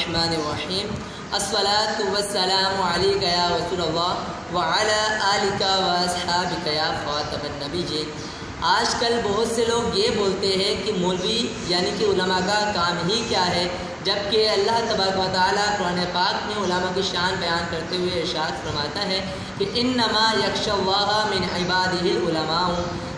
الرحمن الرحیم الصلاۃ والسلام علیک یا رسول اللہ وعلی آلک واصحابک یا خاتم النبیین۔ آج کل بہت سے لوگ یہ بولتے ہیں کہ مولوی یعنی کہ علماء کا کام ہی کیا ہے، جبکہ اللہ تبارک و تعالیٰ قرآن پاک میں علماء کی شان بیان کرتے ہوئے ارشاد فرماتا ہے کہ انما یخشی اللہ من عبادہ العلماء،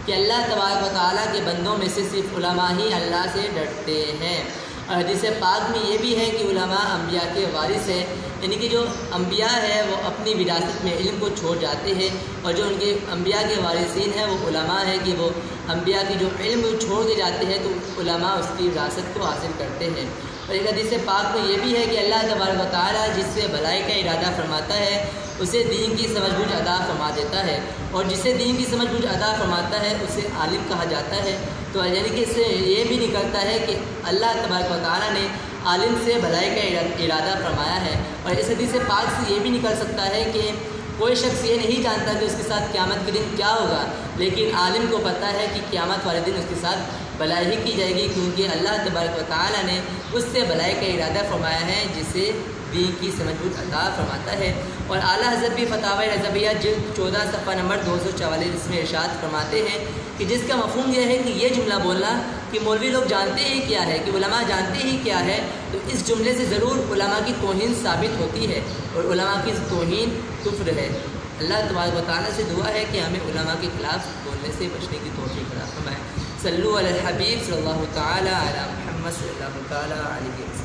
کہ اللہ تبارک و تعالیٰ کے بندوں میں سے صرف علماء ہی اللہ سے ڈرتے ہیں۔ اور حدیث پاک میں یہ بھی ہے کہ علماء انبیاء کے وارث ہیں، یعنی کہ جو انبیاء ہیں وہ اپنی وراثت میں علم کو چھوڑ جاتے ہیں، اور جو ان کے انبیاء کے وارثین ہیں وہ علماء ہیں کہ وہ انبیاء کی جو علم چھوڑ کے جاتے ہیں تو علماء اس کی وراثت کو حاصل کرتے ہیں۔ اور ایک حدیث پاک میں یہ بھی ہے کہ اللہ تبارک و تعالیٰ جس سے بھلائی کا ارادہ فرماتا ہے اسے دین کی سمجھ بوجھ عطا فرما دیتا ہے، اور جسے دین کی سمجھ بوجھ عطا فرماتا ہے اسے عالم کہا جاتا ہے۔ تو یعنی کہ اس سے یہ بھی نکلتا ہے کہ اللہ تبارک و تعالیٰ نے عالم سے بھلائی کا ارادہ فرمایا ہے۔ اور اس حدیث پاک سے یہ بھی نکل سکتا ہے کہ کوئی شخص یہ نہیں جانتا کہ اس کے ساتھ قیامت کے دن کیا ہوگا، لیکن عالم کو پتہ ہے کہ قیامت والے دن اس کے ساتھ بھلائی ہی کی جائے گی، کیونکہ اللہ تبارک و تعالیٰ نے اس سے بھلائی کا ارادہ فرمایا ہے جسے دین کی سمجھ بوجھ عطا فرماتا ہے۔ اور اعلیٰ حضرت بھی فتاوی رضویہ جلد 14 صفحہ نمبر 244 میں ارشاد فرماتے ہیں کہ جس کا مفہوم یہ ہے کہ یہ جملہ بولنا کہ مولوی لوگ جانتے ہی کیا ہے، کہ علماء جانتے ہی کیا ہے، تو اس جملے سے ضرور علماء کی توہین ثابت ہوتی ہے، اور علماء کی توہین کفر ہے۔ اللہ تبارک و تعالیٰ سے دعا ہے کہ ہمیں علماء کے خلاف بولنے سے بچنے کی توفیق عطا فرمائے۔ صلو علی الحبیب صلی اللہ تعالیٰ علی محمد صلی اللہ تعالیٰ علیہ وسلم۔